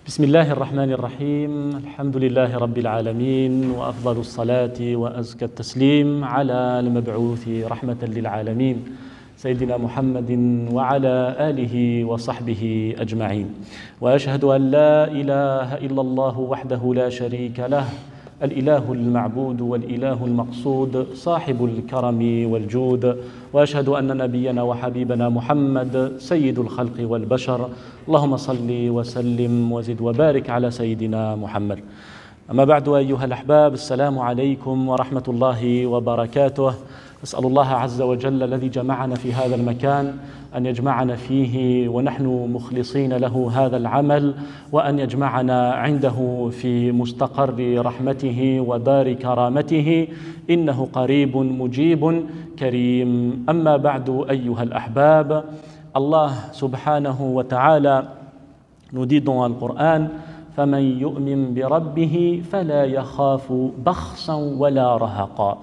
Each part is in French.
بسم الله الرحمن الرحيم الحمد لله رب العالمين وأفضل الصلاة وأزكى التسليم على المبعوث رحمة للعالمين سيدنا محمد وعلى آله وصحبه أجمعين وأشهد أن لا إله إلا الله وحده لا شريك له الإله المعبود والإله المقصود صاحب الكرم والجود وأشهد أن نبينا وحبيبنا محمد سيد الخلق والبشر اللهم صل وسلم وزد وبارك على سيدنا محمد أما بعد أيها الأحباب السلام عليكم ورحمة الله وبركاته أسأل الله عز وجل الذي جمعنا في هذا المكان أن يجمعنا فيه ونحن مخلصين له هذا العمل وأن يجمعنا عنده في مستقر رحمته ودار كرامته إنه قريب مجيب كريم. أما بعد أيها الأحباب, Allah subhanahu wa ta'ala nous dit dans le Coran فَمَنْ يُؤْمِنْ بِرَبِّهِ فَلَا يَخَافُ بَخْسًا وَلَا رَهَقًا.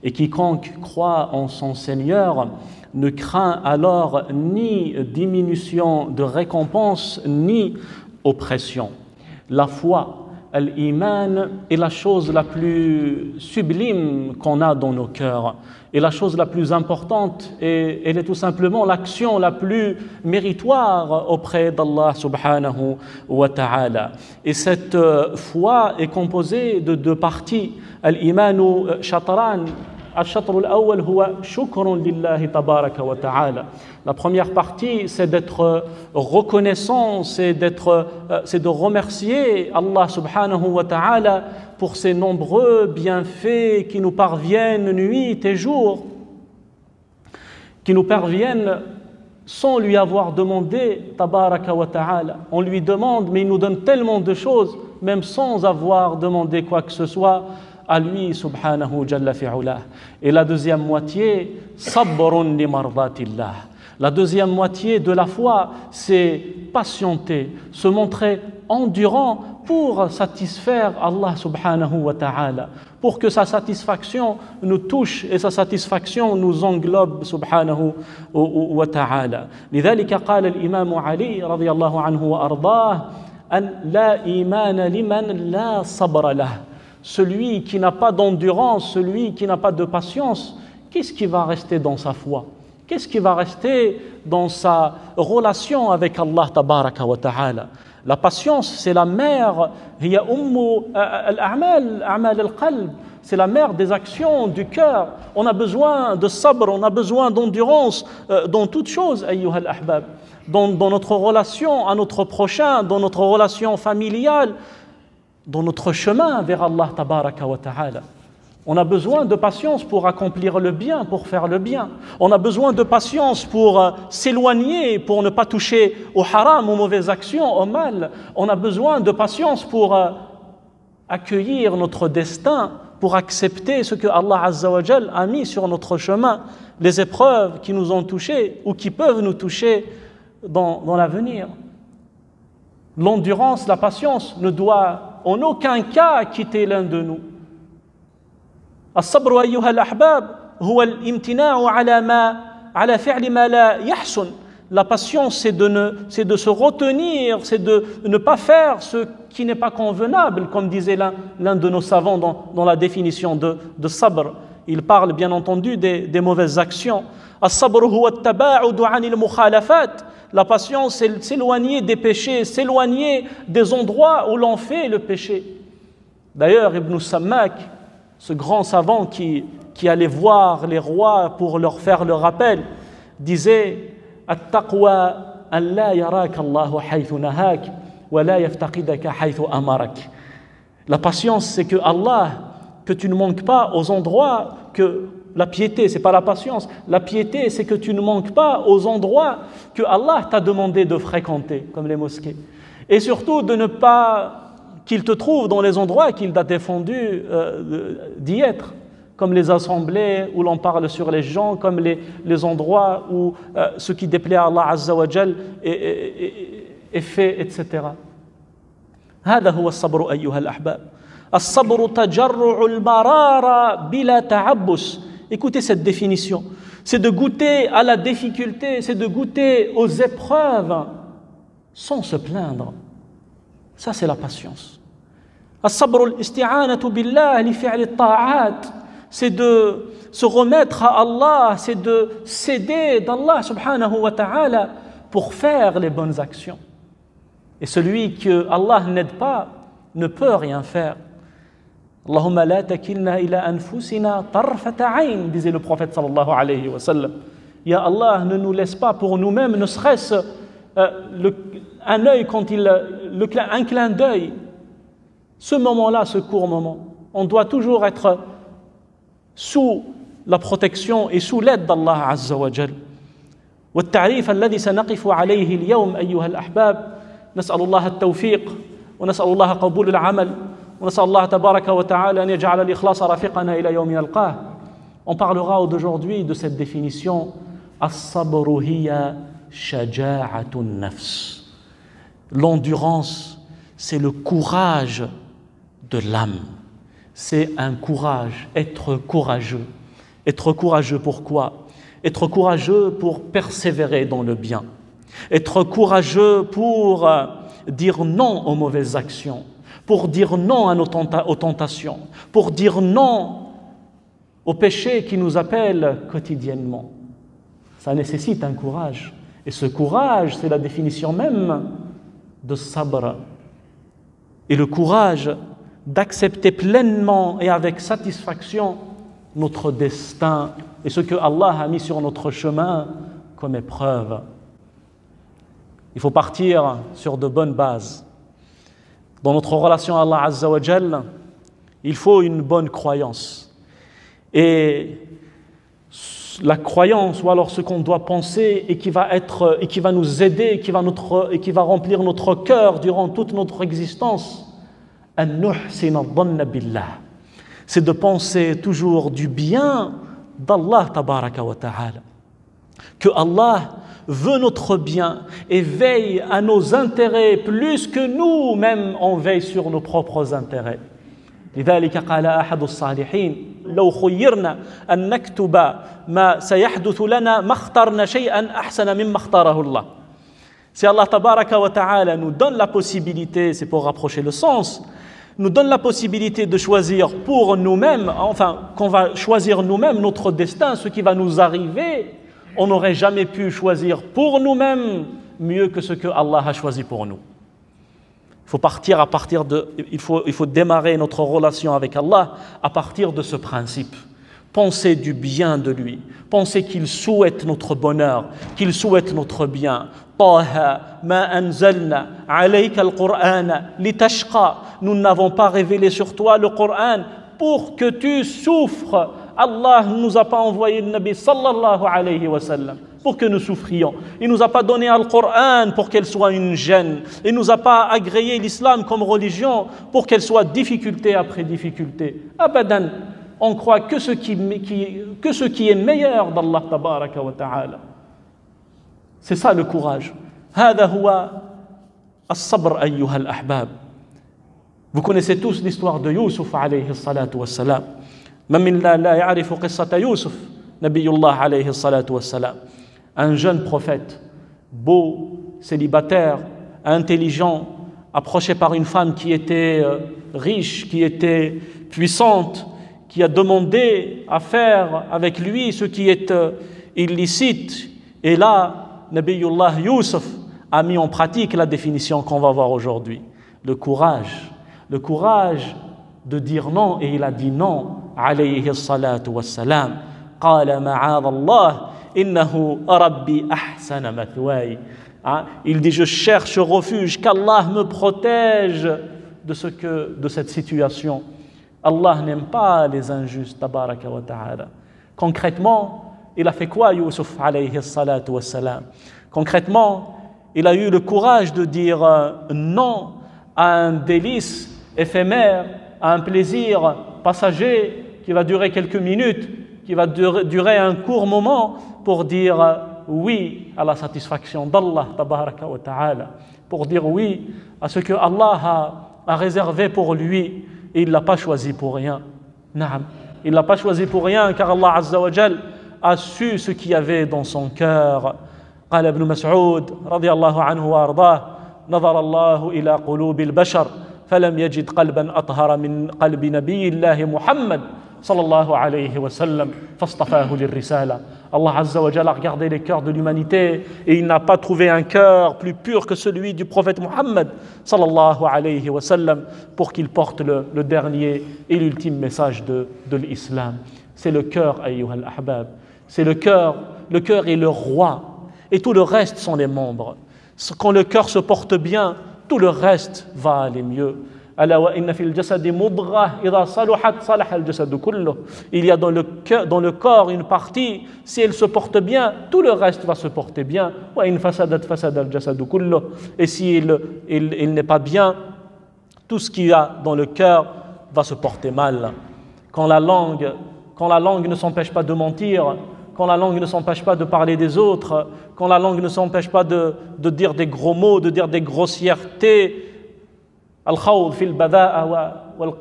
Et quiconque croit en son Seigneur ne craint alors ni diminution de récompense ni oppression. La foi, l'iman, est la chose la plus sublime qu'on a dans nos cœurs. Et la chose la plus importante, elle est tout simplement l'action la plus méritoire auprès d'Allah subhanahu wa ta'ala. Et cette foi est composée de deux parties. Al-imanu shatran. الشطر الأول هو شكر لله تبارك وتعالى. La première partie, c'est d'être reconnaissant, c'est de remercier Allah subhanahu wa ta'ala pour ses nombreux bienfaits qui nous parviennent nuit et jour, qui nous parviennent sans lui avoir demandé tabaraka wa ta'ala. On lui demande, mais il nous donne tellement de choses, même sans avoir demandé quoi que ce soit à lui subhanahu jalla fi'ulah. Et la deuxième moitié, sabrun li mardatillah. La deuxième moitié de la foi, c'est patienter, se montrer endurant pour satisfaire Allah subhanahu wa ta'ala, pour que sa satisfaction nous touche et sa satisfaction nous englobe subhanahu wa ta'ala. لذلك قال الإمام علي رضي الله عنه وأرضاه أن لا إيمان لمن لا صبر له. Celui qui n'a pas d'endurance, celui qui n'a pas de patience, qu'est-ce qui va rester dans sa foi? Qu'est-ce qui va rester dans sa relation avec Allah tabaraka wa ta'ala? La patience, c'est la mère, hiya ummu al-a'mal, a'mal al-qalb, c'est la mère des actions du cœur. On a besoin de sabr, on a besoin d'endurance dans toutes choses, ayyuha al-ahbab. Dans notre relation à notre prochain, dans notre relation familiale, dans notre chemin vers Allah tabaraka wa ta'ala. On a besoin de patience pour accomplir le bien, pour faire le bien. On a besoin de patience pour s'éloigner, pour ne pas toucher au haram, aux mauvaises actions, au mal. On a besoin de patience pour accueillir notre destin, pour accepter ce que Allah azza wa jal a mis sur notre chemin, les épreuves qui nous ont touchés ou qui peuvent nous toucher dans l'avenir. L'endurance, la patience ne doit en aucun cas quitter l'un de nous. الصبر أيها الأحباب هو الامتناع على فعل ما لا يحسن. La patience, c'est de se retenir, c'est de ne pas faire ce qui n'est pas convenable, comme disait l'un de nos savants dans la définition de sabr. Il parle bien entendu des mauvaises actions. الصبر هو التباعد عن المخالفات. La patience, c'est s'éloigner des péchés, s'éloigner des endroits où l'on fait le péché. D'ailleurs, Ibn Sammak, ce grand savant qui allait voir les rois pour leur faire le rappel, disait « At-taqwa an la yaraka Allahu haythu nahak wa la yaftaqidaka haythu amarak » La patience, c'est que Allah, que tu ne manques pas aux endroits que... La piété, ce n'est pas la patience. La piété, c'est que tu ne manques pas aux endroits que Allah t'a demandé de fréquenter, comme les mosquées. Et surtout, de ne pas qu'il te trouve dans les endroits qu'il t'a défendu d'y être, comme les assemblées où l'on parle sur les gens, comme les endroits où ce qui déplaît à Allah Azza wa Jal est fait, etc. هذا هو الصبر أيها الأحباب. الصبر تجرع المرارة بلا تعبس. Écoutez cette définition. C'est de goûter à la difficulté, c'est de goûter aux épreuves sans se plaindre. Ça, c'est la patience. As-sabr al-isti'anatu billah li fi'l at-ta'at. C'est de se remettre à Allah, c'est de s'aider d'Allah subhanahu wa ta'ala pour faire les bonnes actions. Et celui que Allah n'aide pas ne peut rien faire. Allahumma la takilna ila anfusina tarfata ayn, disait le prophète sallallahu alayhi wa sallam. Ya Allah, ne nous laisse pas pour nous-mêmes, ne serait-ce un œil quand un clin d'œil. Ce moment-là, ce court moment, on doit toujours être sous la protection et sous l'aide d'Allah Azza wa Jal. والتعريف الذي سنقف عليه اليوم أيها الأحباب نسأل الله التوفيق ونسأل الله قبول العمل ونسأل الله تبارك وتعالى أن يجعل الإخلاص رفيقنا إلى يوم نلقاه. On parlera aujourd'hui de cette définition الصبر هي شجاعة النفس. L'endurance, c'est le courage de l'âme. C'est un courage, être courageux. Être courageux pourquoi? Être courageux pour persévérer dans le bien. Être courageux pour dire non aux mauvaises actions, pour dire non aux tentations, pour dire non aux péchés qui nous appellent quotidiennement. Ça nécessite un courage. Et ce courage, c'est la définition même de sabr. Et le courage d'accepter pleinement et avec satisfaction notre destin et ce que Allah a mis sur notre chemin comme épreuve. Il faut partir sur de bonnes bases. Dans notre relation à Allah Azza wa Jal, il faut une bonne croyance. Et la croyance, ou alors ce qu'on doit penser et qui va nous aider, et qui va remplir notre cœur durant toute notre existence, c'est de penser toujours du bien d'Allah tabaraka wa ta'ala. Que Allah veut notre bien et veille à nos intérêts plus que nous-mêmes on veille sur nos propres intérêts. لذلك قال أحد الصالحين لو خيرنا أن نكتب ما سيحدث لنا ما اخترنا شيئا أحسن مما اختاره الله. Si Allah tabaraka wa ta'ala nous donne la possibilité, c'est pour rapprocher le sens, nous donne la possibilité de choisir pour nous-mêmes, enfin qu'on va choisir nous-mêmes notre destin, ce qui va nous arriver, on n'aurait jamais pu choisir pour nous-mêmes mieux que ce que Allah a choisi pour nous. Il faut démarrer notre relation avec Allah à partir de ce principe. Penser du bien de lui, penser qu'il souhaite notre bonheur, qu'il souhaite notre bien. Nous n'avons pas révélé sur toi le Coran pour que tu souffres. Allah ne nous a pas envoyé le Nabi sallallahu alayhi wa sallam pour que nous souffrions. Il ne nous a pas donné le Coran pour qu'elle soit une gêne. Il ne nous a pas agréé l'islam comme religion pour qu'elle soit difficulté après difficulté. Abadan, on croit que ce qui est meilleur d'Allah tabaraka wa ta'ala. C'est ça le courage. هذا هو الصبر أيها الأحباب. Vous connaissez tous l'histoire de Youssouf alayhi الصلاة والسلام. من منا لا يعرف قصة يوسف نبي الله عليه الصلاة والسلام. Un jeune prophète, beau, célibataire, intelligent, approché par une femme qui était riche, qui était puissante, qui a demandé à faire avec lui ce qui est illicite. Et là, Nabiyullah Yusuf a mis en pratique la définition qu'on va voir aujourd'hui. Le courage de dire non, et il a dit non, alayhi salatu wassalam. Qala ma'adallah, innahu rabbi ahsana mathway. Il dit, je cherche refuge, qu'Allah me protège de cette situation. Allah n'aime pas les injustes, tabaraka wa ta'ala. Concrètement, il a fait quoi, Youssouf alayhi salatu wassalam? Concrètement, il a eu le courage de dire non à un délice éphémère, à un plaisir passager qui va durer quelques minutes, qui va durer un court moment, pour dire oui à la satisfaction d'Allah tabaraka wa ta'ala, pour dire oui à ce que Allah a réservé pour lui, et il ne l'a pas choisi pour rien. Naam. Il ne l'a pas choisi pour rien, car Allah Azza wa Jal a su ce qu'il y avait dans son cœur. قال ابن مسعود رضي الله عنه وارضاه نظر الله إلى قلوب البشر فلم يجد قلبا أطهر من قلب نبي الله محمد صلى الله عليه وسلم فاصطفاه للرسالة. Allah Azza wa Jalla a regardé les cœurs de l'humanité et il n'a pas trouvé un cœur plus pur que celui du prophète Muhammad sallallahu alayhi wa sallam pour qu'il porte le dernier et l'ultime message de l'islam. C'est le cœur, ayyuha al-ahbab. C'est le cœur est le roi et tout le reste sont les membres. Quand le cœur se porte bien, tout le reste va aller mieux. Il y a dans le corps une partie, si elle se porte bien, tout le reste va se porter bien. Et si il n'est pas bien, tout ce qu'il y a dans le cœur va se porter mal. Quand la langue ne s'empêche pas de mentir, quand la langue ne s'empêche pas de parler des autres, quand la langue ne s'empêche pas de dire des gros mots, de dire des grossièretés, al-khawd fil bada'a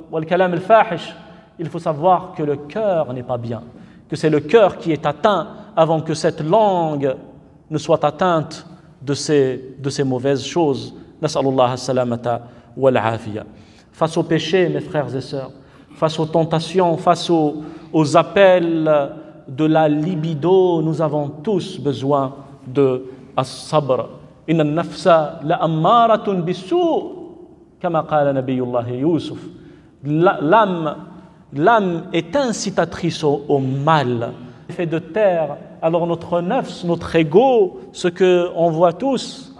wal kalam al-fahish, il faut savoir que le cœur n'est pas bien, que c'est le cœur qui est atteint avant que cette langue ne soit atteinte de ces mauvaises choses. Nas'alullah as-salamata wal afiya. Face aux péchés, mes frères et sœurs, face aux tentations, face aux appels de la libido, nous avons tous besoin de as-sabr. Inna an-nafsa la'ammaratun bis-su' kama qala nabiyullah Yusuf. L'âme est incitatrice au mal. Elle fait de terre alors notre nafs, notre ego, ce qu'on voit tous,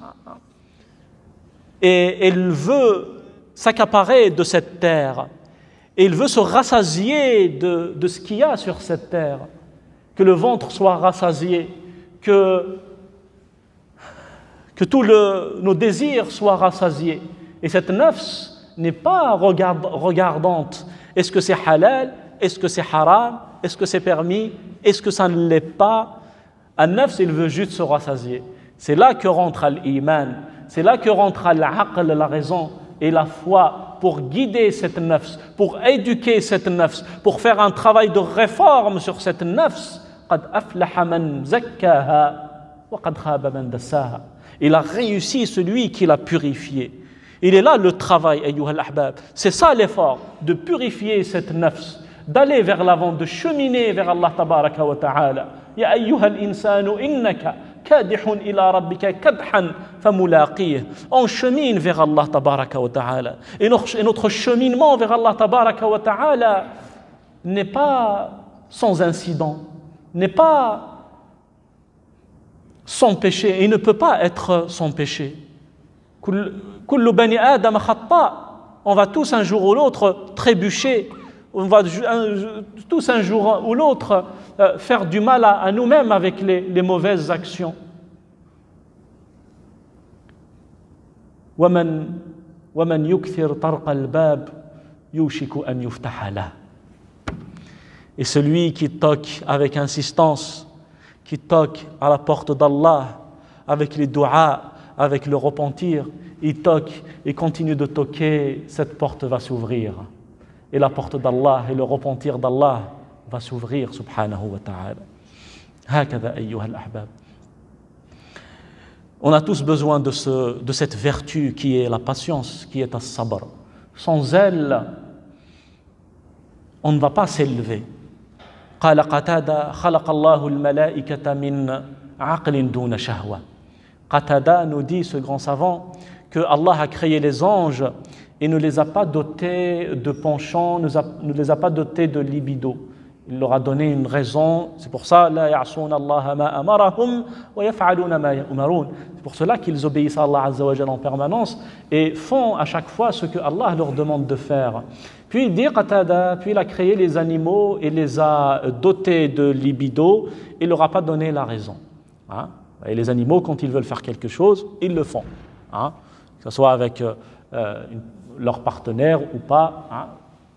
et elle veut s'accaparer de cette terre. Et il veut se rassasier de ce qu'il y a sur cette terre. Que le ventre soit rassasié, que tous nos désirs soient rassasiés. Et cette nafs n'est pas regardante. Est-ce que c'est halal? Est-ce que c'est haram? Est-ce que c'est permis? Est-ce que ça ne l'est pas? Un nafs, il veut juste se rassasier. C'est là que rentre l'iman. C'est là que rentre l'aql, la raison et la foi pour guider cette nafs, pour éduquer cette nafs, pour faire un travail de réforme sur cette nafs. قد أفلح من زكاها وقد خاب من دساها. Il a réussi celui qui l'a purifié. Il est là le travail, ayyuha al-ahbab. C'est ça l'effort, de purifier cette nafs, d'aller vers l'avant, de cheminer vers Allah tabaraka wa ta'ala. Ya ayyuha al-insanu innaka kadihun ila rabbika kadhan famulaqih. On chemine vers Allah tabaraka wa ta'ala. Et notre cheminement vers Allah tabaraka wa ta'ala n'est pas sans incident, n'est pas sans péché, et ne peut pas être sans péché. Kullu bani adam khata. On va tous un jour ou l'autre trébucher, on va tous un jour ou l'autre faire du mal à nous-mêmes avec les mauvaises actions. ومن يكثر طرق الباب يوشك أن يفتح له. Et celui qui toque avec insistance, qui toque à la porte d'Allah, avec les du'as, avec le repentir, il toque et continue de toquer, cette porte va s'ouvrir. Et la porte d'Allah et le repentir d'Allah va s'ouvrir, subhanahu wa ta'ala. Hakada ayyuha al-ahbab. On a tous besoin de cette vertu qui est la patience, qui est as-sabr. Sans elle, on ne va pas s'élever. قال قتادة خلق الله الملائكة من عقل دون شهوة. Qatada nous dit, ce grand savant, que Allah a créé les anges et ne les a pas dotés de penchant, ne les a pas dotés de libido. Il leur a donné une raison. C'est pour ça, لا يعصون الله ما أمرهم ويفعلون ما يؤمرون. C'est pour cela qu'ils obéissent à Allah Azza wa Jalla en permanence et font à chaque fois ce que Allah leur demande de faire. Puis il dit Qatada, puis il a créé les animaux et les a dotés de libido et leur a pas donné la raison. Hein? Et les animaux, quand ils veulent faire quelque chose, ils le font. Hein? Que ce soit avec leur partenaire ou pas. Hein?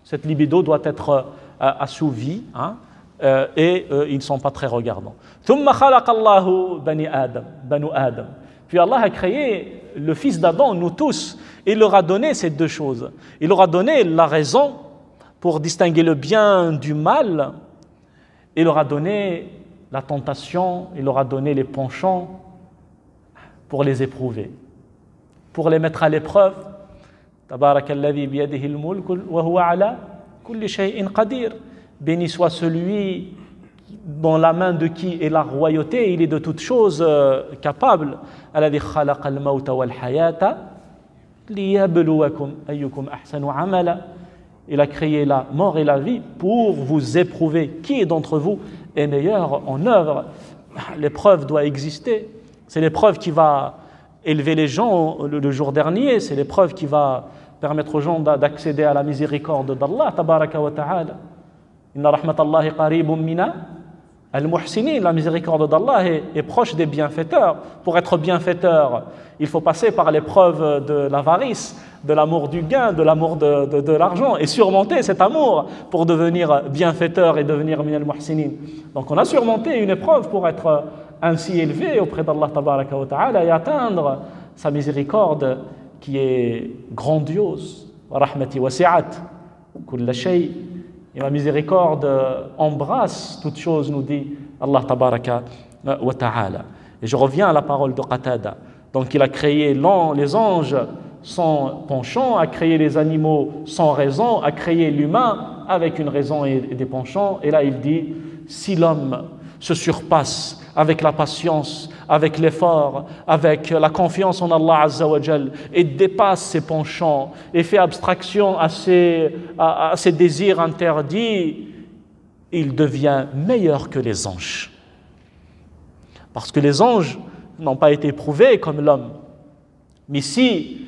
Cette libido doit être assouvie, hein? Et ils ne sont pas très regardants. ثم خلق الله بنو آدم. Puis Allah a créé le fils d'Adam, nous tous, et il leur a donné ces deux choses. Il leur a donné la raison pour distinguer le bien du mal. Il leur a donné la tentation, il leur a donné les penchants pour les éprouver. pour les mettre à l'épreuve. Tabarakalladhi biyadihi al-mulk wa huwa ala kulli shay'in qadir. Béni soit celui dans la main de qui est la royauté, il est de toutes choses capable. Alladhi khalaqa al-mawta wal hayata liyabluwakum ayyukum ahsanu amala. Il a créé la mort et la vie pour vous éprouver qui d'entre vous est meilleur en œuvre. L'épreuve doit exister. C'est l'épreuve qui va élever les gens le jour dernier. C'est l'épreuve qui va permettre aux gens d'accéder à la miséricorde d'Allah tabaraka wa ta'ala. Inna rahmatallahi qaribun mina al-muhsinin. La miséricorde d'Allah est proche des bienfaiteurs. Pour être bienfaiteur, il faut passer par l'épreuve de l'avarice, de l'amour du gain, de l'amour de l'argent et surmonter cet amour pour devenir bienfaiteur et devenir min al-muhsinin. Donc on a surmonté une épreuve pour être ainsi élevé auprès d'Allah tabaraka wa ta'ala et atteindre sa miséricorde qui est grandiose. Wa rahmati wasi'at kulla shay. Et ma miséricorde embrasse toute chose, nous dit Allah tabaraka wa ta'ala. Et je reviens à la parole de Qatada. Donc il a créé les anges sans penchant, a créé les animaux sans raison, a créé l'humain avec une raison et des penchants. Et là il dit, si l'homme se surpasse avec la patience, avec l'effort, avec la confiance en Allah Azza wa Jal et dépasse ses penchants et fait abstraction à ses désirs interdits, il devient meilleur que les anges. Parce que les anges n'ont pas été éprouvés comme l'homme. Mais si,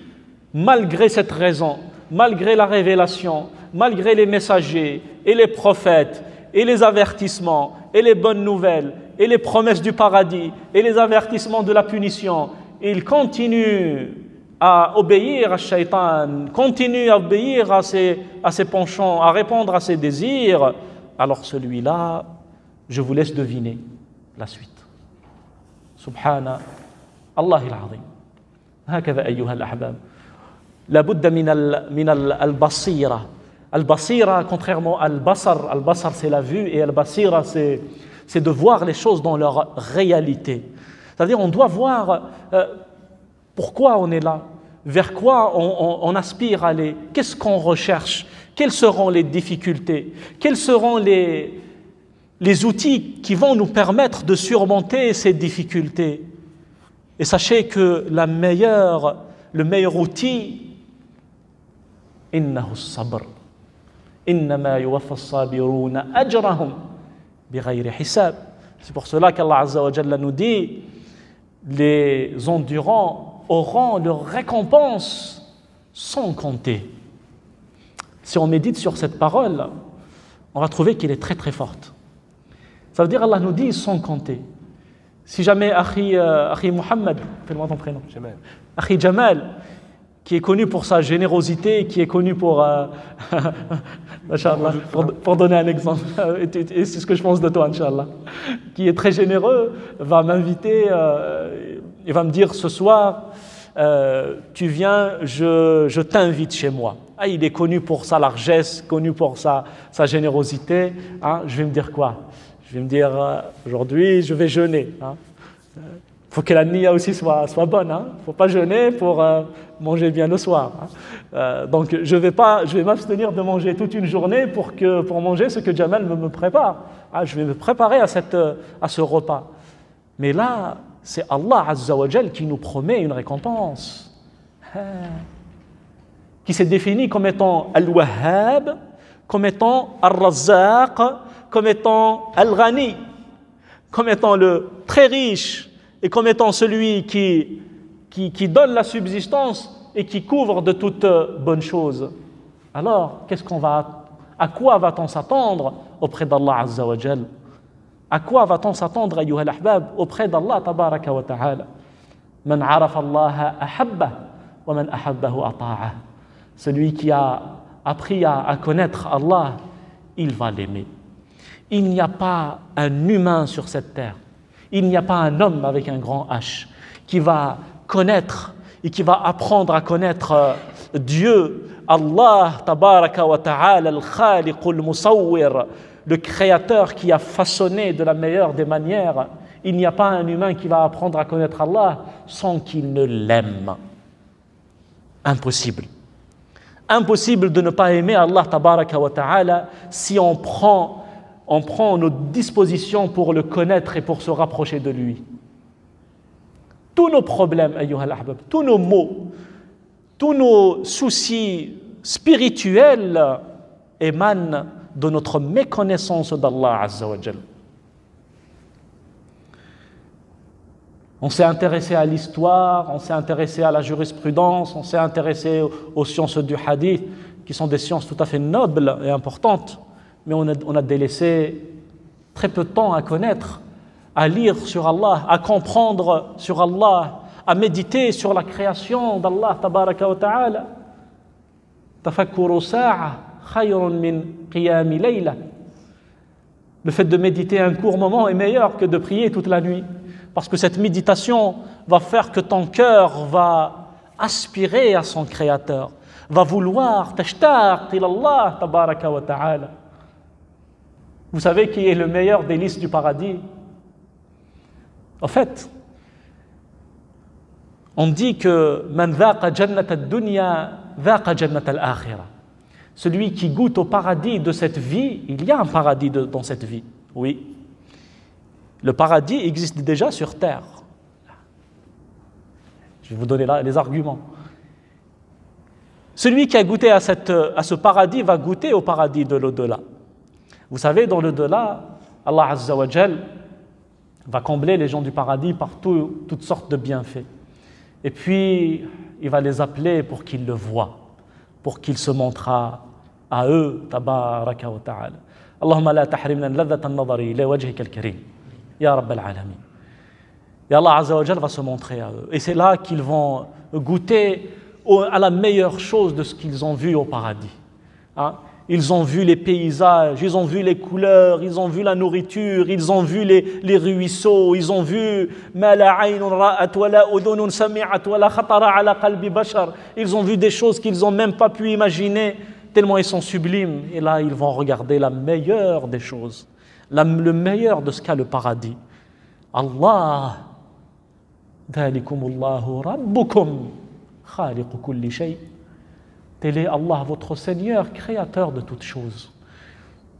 malgré cette raison, malgré la révélation, malgré les messagers et les prophètes et les avertissements et les bonnes nouvelles et les promesses du paradis et les avertissements de la punition, il continue à obéir à Shaitan, continue à obéir à ses penchants, à répondre à ses désirs, alors celui-là, je vous laisse deviner la suite. Subhana Allahil Azim. هكذا أيها الأحباب. لابد من البصيرة. Al-Basira, contrairement à Al-Basar, Al-Basar c'est la vue et Al-Basira c'est de voir les choses dans leur réalité. C'est-à-dire on doit voir pourquoi on est là, vers quoi on aspire à aller, qu'est-ce qu'on recherche, quelles seront les difficultés, quels seront les outils qui vont nous permettre de surmonter ces difficultés. Et sachez que le meilleur outil, innahu sabr. إنما يوفى الصابرون أجرهم بغير حساب. C'est pour cela qu'Allah Azza wa Jalla nous dit, les endurants auront leur récompense sans compter. Si on médite sur cette parole, on va trouver qu'elle est très très forte. Ça veut dire Allah nous dit sans compter. Si jamais Akhi Muhammad, fais-moi ton prénom, Akhi Jamal, qui est connu pour sa générosité, qui est connu pour donner un exemple, et c'est ce que je pense de toi, Inch'Allah, qui est très généreux, va m'inviter, il va me dire ce soir, tu viens, je t'invite chez moi. Ah, il est connu pour sa largesse, connu pour sa générosité. Hein, je vais me dire quoi? Je vais me dire, aujourd'hui, je vais jeûner. Hein. Faut que la niya aussi soit bonne. Hein. Faut pas jeûner pour manger bien le soir. Hein. Donc je vais m'abstenir de manger toute une journée pour manger ce que Jamal me prépare. Hein. Je vais me préparer à ce repas. Mais là, c'est Allah Azza wa Jal qui nous promet une récompense. Qui s'est défini comme étant Al-Wahhab, comme étant Al-Razzaq, comme étant Al-Ghani, comme étant le très riche, et comme étant celui qui donne la subsistance et qui couvre de toutes bonnes choses. Alors, à quoi va-t-on s'attendre auprès d'Allah Azza wa Jal? À quoi va-t-on s'attendre, ayyuha al-ahbab, auprès d'Allah tabaraka wa ta'ala? Man arafa Allah ahabba wa man ahabbahu ata'ah. Celui qui a appris à connaître Allah, il va l'aimer. Il n'y a pas un humain sur cette terre. Il n'y a pas un homme avec un grand H qui va connaître et qui va apprendre à connaître Dieu, Allah, tabaraka wa ta'ala, al-khaliq al-musawwir, le créateur qui a façonné de la meilleure des manières. Il n'y a pas un humain qui va apprendre à connaître Allah sans qu'il ne l'aime. Impossible. Impossible de ne pas aimer Allah tabaraka wa ta'ala si on prend nos dispositions pour le connaître et pour se rapprocher de lui. Tous nos problèmes, ayyuha al-ahbab, tous nos maux, tous nos soucis spirituels émanent de notre méconnaissance d'Allah Azza wa Jal. On s'est intéressé à l'histoire, on s'est intéressé à la jurisprudence, on s'est intéressé aux sciences du hadith, qui sont des sciences tout à fait nobles et importantes, mais on a délaissé très peu de temps à connaître, à lire sur Allah, à comprendre sur Allah, à méditer sur la création d'Allah tabaraka wa ta'ala. Tafakkuru sa'a khayrun min qiyami layla. Le fait de méditer un court moment est meilleur que de prier toute la nuit. Parce que cette méditation va faire que ton cœur va aspirer à son Créateur, va vouloir tashtaq ila Allah tabaraka wa ta'ala. Vous savez qui est le meilleur délice du paradis? En fait, on dit que man dhaqa jannat ad-dunya dhaqa jannat al-akhirah. Celui qui goûte au paradis de cette vie, il y a un paradis dans cette vie, oui. Le paradis existe déjà sur terre. Je vais vous donner là les arguments. Celui qui a goûté à ce paradis va goûter au paradis de l'au-delà. Vous savez, dans l'au-delà, Allah Azza wa Jal va combler les gens du paradis par toutes sortes de bienfaits. Et puis, il va les appeler pour qu'ils le voient, pour qu'il se montre à eux, tabaraka wa ta'ala. Allahumma la tahrimna ladhata an-nadari ila wajhika al-karim. Ya Rabbal Alamin. Et Allah Azza wa Jal va se montrer à eux. Et c'est là qu'ils vont goûter à la meilleure chose de ce qu'ils ont vu au paradis. Hein? Ils ont vu les paysages, ils ont vu les couleurs, ils ont vu la nourriture, ils ont vu les ruisseaux, ils ont vu ma la aynun ra'at wa la udhunun sami'at wa la khatara ala qalbi bashar. Ils ont vu des choses qu'ils n'ont même pas pu imaginer, tellement ils sont sublimes. Et là, ils vont regarder la meilleure des choses. Le meilleur de ce qu'a le paradis. Allah, dhalikumullahu rabbukum, khaliqu kulli shay. Tel est Allah, votre Seigneur, créateur de toutes choses.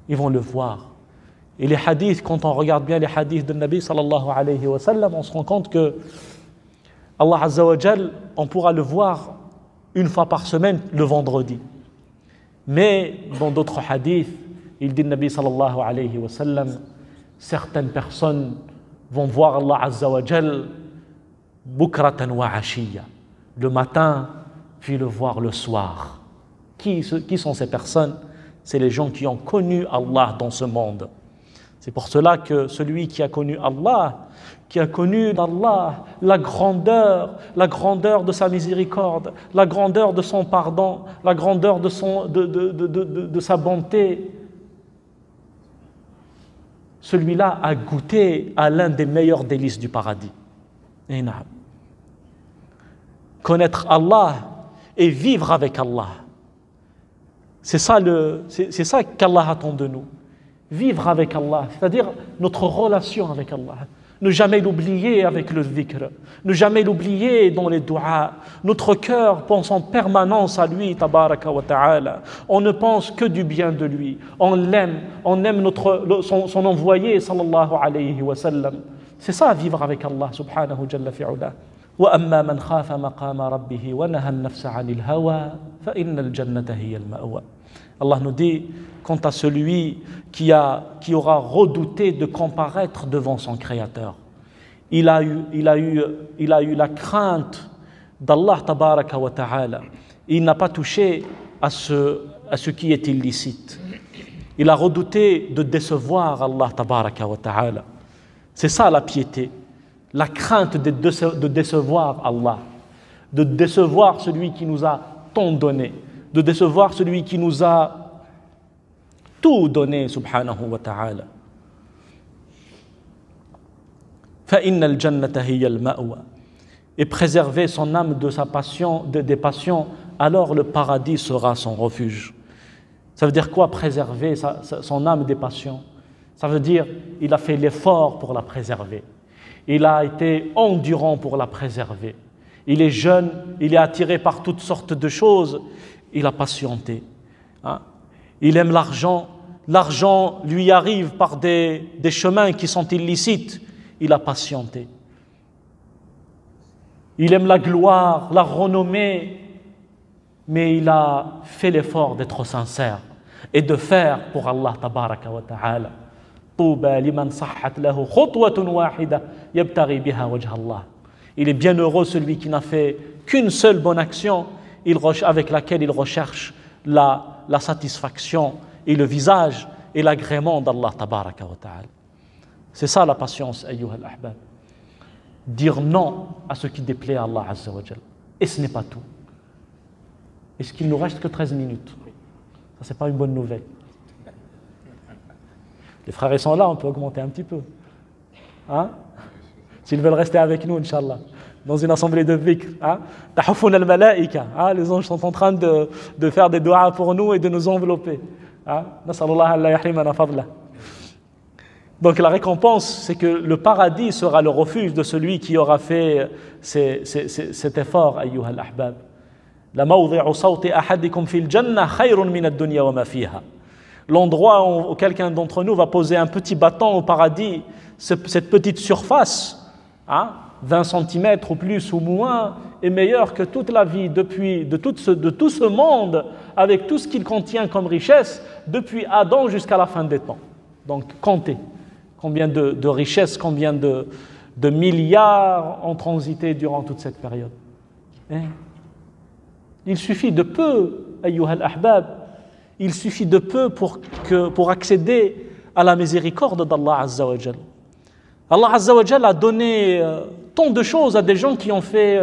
Ils vont le voir. Et les hadiths, quand on regarde bien les hadiths de Nabi sallallahu alayhi wa sallam, on se rend compte que Allah Azza wa Jal, on pourra le voir une fois par semaine, le vendredi. Mais dans d'autres hadiths, il dit Nabi sallallahu alayhi wa sallam, certaines personnes vont voir Allah Azza wa Jal bukratan wa ashiya, le matin, puis le voir le soir. Qui sont ces personnes? C'est les gens qui ont connu Allah dans ce monde. C'est pour cela que celui qui a connu Allah, qui a connu d'Allah la grandeur de sa miséricorde, la grandeur de son pardon, la grandeur de sa bonté, celui-là a goûté à l'un des meilleurs délices du paradis. Connaître Allah et vivre avec Allah. C'est ça qu'Allah attend de nous. Vivre avec Allah, c'est-à-dire notre relation avec Allah. Ne jamais l'oublier avec le dhikr. Ne jamais l'oublier dans les du'as. Notre cœur pense en permanence à lui, tabaraka wa ta'ala. On ne pense que du bien de lui. On l'aime son envoyé, sallallahu alayhi wa sallam. C'est ça, vivre avec Allah, subhanahu jalla fi'ula. وأما من خاف مقام ربه ونهى النفس عن الهوى فإن الجنة هي المأوى. Allah nous dit, quant à celui qui aura redouté de comparaître devant son Créateur, il a eu la crainte d'Allah tabaraka wa ta'ala. Il n'a pas touché à ce qui est illicite. Il a redouté de décevoir Allah tabaraka wa ta'ala. C'est ça la piété. La crainte de décevoir Allah, de décevoir celui qui nous a tant donné, de décevoir celui qui nous a tout donné, subhanahu wa ta'ala. فَإِنَّ الْجَنَّةَ هِيَ الْمَأْوَى. Et préserver son âme de sa passion, des passions, alors le paradis sera son refuge. Ça veut dire quoi, préserver son âme des passions? Ça veut dire il a fait l'effort pour la préserver. Il a été endurant pour la préserver. il est jeune, il est attiré par toutes sortes de choses, il a patienté. Hein? Il aime l'argent, l'argent lui arrive par des chemins qui sont illicites, il a patienté. Il aime la gloire, la renommée, mais il a fait l'effort d'être sincère et de faire pour Allah tabaraka wa ta'ala. Touba liman sahhat lahu khutwatun wahida yabtaghi biha wajha Allah. Il est bien heureux celui qui n'a fait qu'une seule bonne action avec laquelle il recherche la satisfaction et le visage et l'agrément d'Allah tabaraka wa ta'ala. C'est ça la patience, ayyuha al-ahbab. Dire non à ce qui déplaît à Allah azza wa jal. Et ce n'est pas tout. Est-ce qu'il nous reste que 13 minutes? Ça, c'est pas une bonne nouvelle. Les frères, ils sont là, on peut augmenter un petit peu. Hein? S'ils veulent rester avec nous, Inch'Allah, dans une assemblée de dhikr. Tahufun al-malaika. Les anges sont en train de faire des doigts pour nous et de nous envelopper. Nasallallahu alla yahrimana fadla. Donc la récompense, c'est que le paradis sera le refuge de celui qui aura fait cet effort, ayyuha al-ahbab. La mawdi'u sawti ahadikum fil jannah khayrun min ad-dunya wa ma fiha. L'endroit où quelqu'un d'entre nous va poser un petit bâton au paradis, cette petite surface, 20 cm ou plus ou moins, est meilleure que toute la vie de tout ce monde, avec tout ce qu'il contient comme richesse, depuis Adam jusqu'à la fin des temps. Donc comptez combien de richesses, combien de milliards ont transité durant toute cette période. Il suffit de peu, ayyuha al-ahbab, il suffit de peu pour accéder à la miséricorde d'Allah Azza wa Jal. Allah Azza wa Jal a donné tant de choses à des gens qui ont fait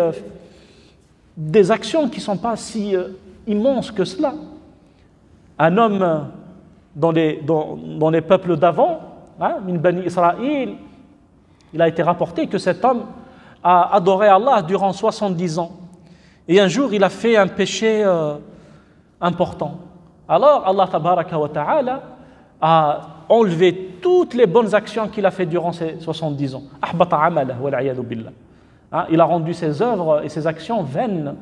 des actions qui ne sont pas si immenses que cela. Un homme dans les peuples d'avant, min Bani Israël, il a été rapporté que cet homme a adoré Allah durant 70 ans. Et un jour, il a fait un péché important. Alors, Allah tabaraka wa ta'ala a enlevé toutes les bonnes actions qu'il a fait durant ces 70 ans. Ahbata amalah wal a'yadu billah. Il a rendu ses œuvres et ses actions vaines.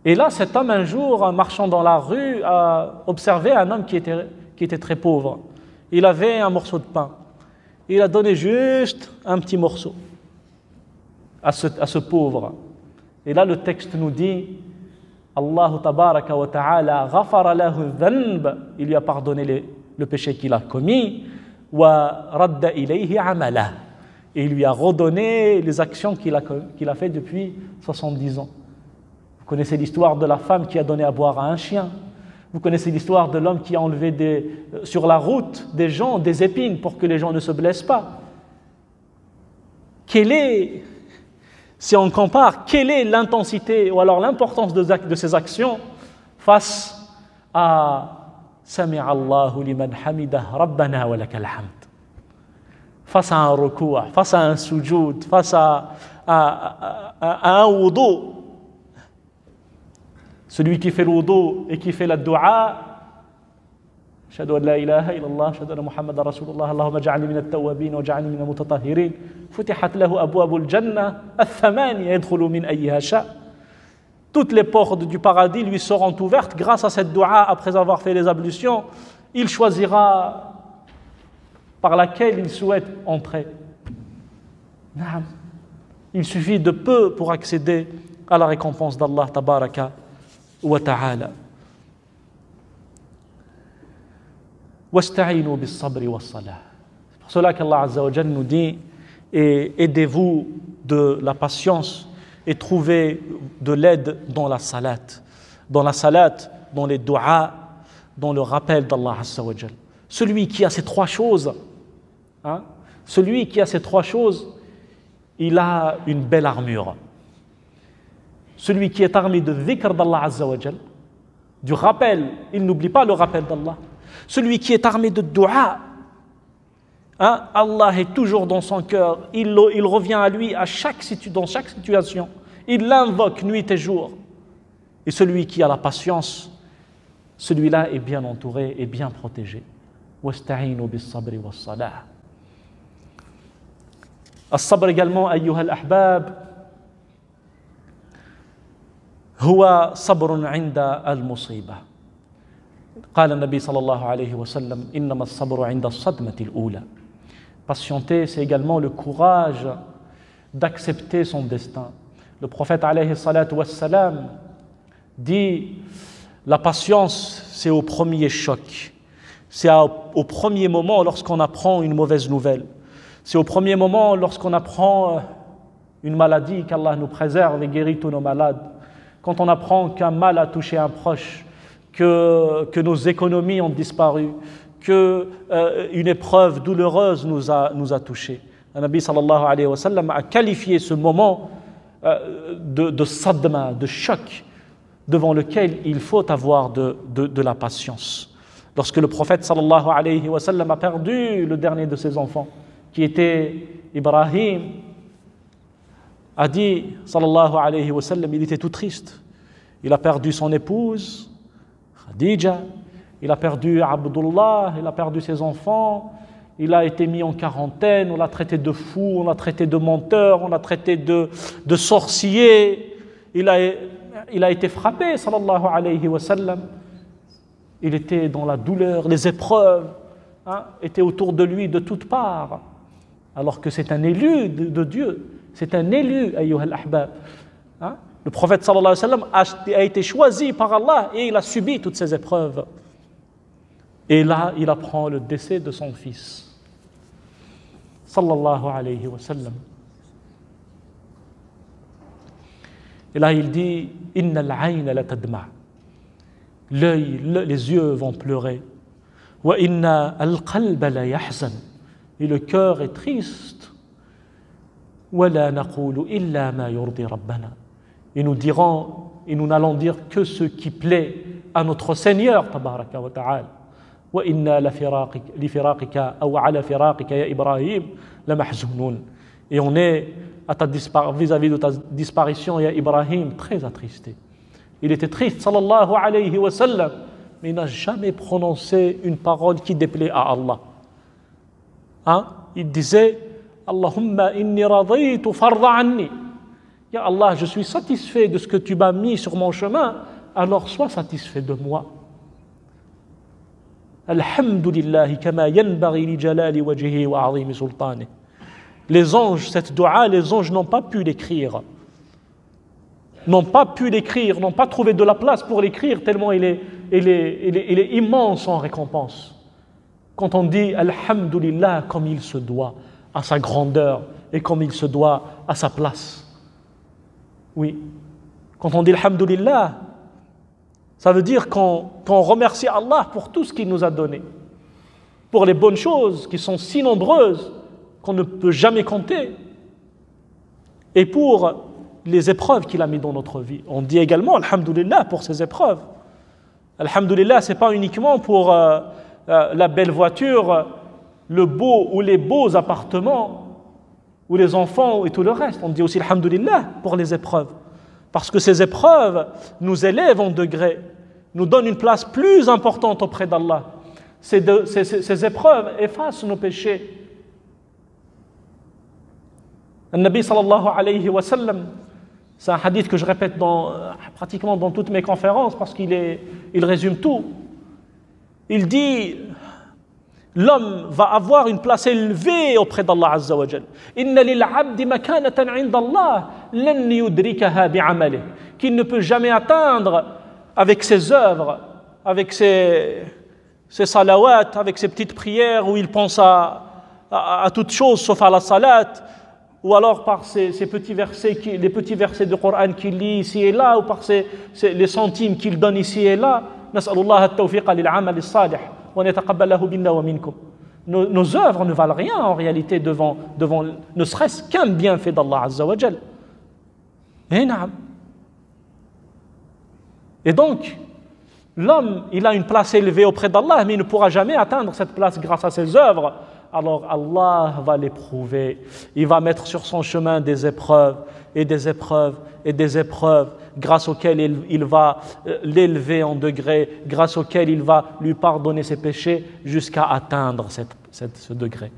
Et là, cet homme, un jour, marchant dans la rue, a observé un homme qui était très pauvre. Il avait un morceau de pain. Il a donné juste un petit morceau à ce pauvre. Et là, le texte nous dit, Allah tabaraka wa ta'ala ghafara lahu dhanb, il lui a pardonné le péché qu'il a commis, wa radda ilayhi amalah, et il lui a redonné les actions qu'il a fait depuis 70 ans. Vous connaissez l'histoire de la femme qui a donné à boire à un chien. Vous connaissez l'histoire de l'homme qui a enlevé sur la route des gens des épines pour que les gens ne se blessent pas. Si on compare, quelle est l'intensité ou alors l'importance de ces actions face à Sami'a Allahu liman hamidah Rabbana wa lakal hamd, face à un recours, face à un sujoud, face à un wudu. Celui qui fait le wudu et qui fait la dua, Ashhadu an la ilaha illallah, ashhadu anna Muhammadan Rasulullah, Allahumma ja'alni min at-tawwabin wa ja'alni min al-mutatahhirin. Futihat lahu abwabul jannah ath-thamaniya yadkhulu min ayyiha sha'. Toutes les portes du paradis lui seront ouvertes grâce à cette dua après avoir fait les ablutions. Il choisira par laquelle il souhaite entrer. Il suffit de peu pour accéder à la récompense d'Allah tabaraka wa ta'ala. Wasta'inu bis-sabri was-salah. C'est pour cela qu'Allah Azza wa Jalla nous dit, et aidez-vous de la patience et trouvez de l'aide dans la salat, dans les du'a, dans le rappel d'Allah Azza wa Jalla. Celui qui a ces trois choses, il a une belle armure. Celui qui est armé de dhikr d'Allah Azza wa Jalla, du rappel, il n'oublie pas le rappel d'Allah. Celui qui est armé de dua, Allah est toujours dans son cœur, il revient à lui dans chaque situation, il l'invoque nuit et jour. Et celui qui a la patience, celui-là est bien entouré et bien protégé. Wasta'inu bis-sabri was-salah. As-sabr également, ayyuha al-ahbab, هو صبر عند المصيبة. قال النبي صلى الله عليه وسلم إنما الصبر عند الصدمة الأولى. Patienter, c'est également le courage d'accepter son destin. Le prophète alayhi salatu wassalam dit la patience, c'est au premier choc. C'est au premier moment lorsqu'on apprend une mauvaise nouvelle. C'est au premier moment lorsqu'on apprend une maladie, qu'Allah nous préserve et guérit tous nos malades. Quand on apprend qu'un mal a touché un proche, que nos économies ont disparu, qu'une épreuve douloureuse nous a touchés. Le Nabi sallallahu alayhi wa sallam a qualifié ce moment de sadma, de choc, devant lequel il faut avoir de la patience. Lorsque le prophète sallallahu alayhi wa sallam a perdu le dernier de ses enfants, qui était Ibrahim, a dit sallallahu alayhi wa sallam, il était tout triste. Il a perdu son épouse, Khadija, il a perdu Abdullah, il a perdu ses enfants, il a été mis en quarantaine, on l'a traité de fou, on l'a traité de menteur, on l'a traité de sorcier, il a été frappé, sallallahu alayhi wa sallam. Il était dans la douleur, les épreuves étaient autour de lui de toutes parts, alors que c'est un élu de Dieu, c'est un élu, ayyuha al-ahbab. Le prophète sallallahu alayhi wa sallam a été choisi par Allah et il a subi toutes ces épreuves. Et là, il apprend le décès de son fils. Sallallahu alayhi wa sallam. Et là, il dit Inna al-ayna la tadma. L'œil, les yeux vont pleurer. Wa inna al-qalba la yahzan. Et le cœur est triste. Wa la naqulu illa ma yurdi rabbana. Et nous dirons, et nous n'allons dire que ce qui plaît à notre Seigneur, tabaraka wa ta'ala. وإنا لفراقك أو على فراقك يا إبراهيم لمحزونون. Et on est vis-à-vis de ta disparition, ya Ibrahim, très attristé. Il était triste, sallallahu alayhi wa sallam, mais il n'a jamais prononcé une parole qui déplaît à Allah. Il disait Allahumma inni raditu farda anni. Ya Allah, je suis satisfait de ce que tu m'as mis sur mon chemin, alors sois satisfait de moi. Alhamdulillah kama yanbaghi li jalali wajhihi wa 'azimi sultanihi. Les anges, cette dua, les anges n'ont pas pu l'écrire. N'ont pas trouvé de la place pour l'écrire tellement il est immense en récompense. Quand on dit Alhamdulillah comme il se doit à sa grandeur et comme il se doit à sa place. Oui. Quand on dit Alhamdulillah, ça veut dire qu'on remercie Allah pour tout ce qu'il nous a donné, pour les bonnes choses qui sont si nombreuses qu'on ne peut jamais compter, et pour les épreuves qu'il a mis dans notre vie. On dit également Alhamdulillah pour ces épreuves. Alhamdulillah, ce n'est pas uniquement pour la belle voiture, le beau ou les beaux appartements, ou les enfants et tout le reste. On dit aussi Alhamdulillah pour les épreuves. Parce que ces épreuves nous élèvent en degré, nous donnent une place plus importante auprès d'Allah. Ces épreuves effacent nos péchés. Le Nabi sallallahu alayhi wa sallam, c'est un hadith que je répète pratiquement dans toutes mes conférences parce qu'il résume tout. Il dit l'homme va avoir une place élevée auprès d'Allah Azza wa Jal. Inna lil 'abdi makanatan 'inda Allah lan yudrikaha bi'amalihi, qu'il ne peut jamais atteindre avec ses œuvres, avec ses salawats, avec ses petites prières où il pense à toute chose sauf à la salat, ou alors par les petits versets du Coran qu'il lit ici et là, ou par les centimes qu'il donne ici et là. Nas'alullah at-tawfiqa lil 'amal as-salih. Nos œuvres ne valent rien en réalité devant ne serait-ce qu'un bienfait d'Allah Azza wa Jal. Et donc, l'homme, il a une place élevée auprès d'Allah, mais il ne pourra jamais atteindre cette place grâce à ses œuvres. Alors Allah va l'éprouver. Il va mettre sur son chemin des épreuves, et des épreuves, et des épreuves, grâce auxquelles il va l'élever en degré, grâce auxquelles il va lui pardonner ses péchés jusqu'à atteindre ce degré.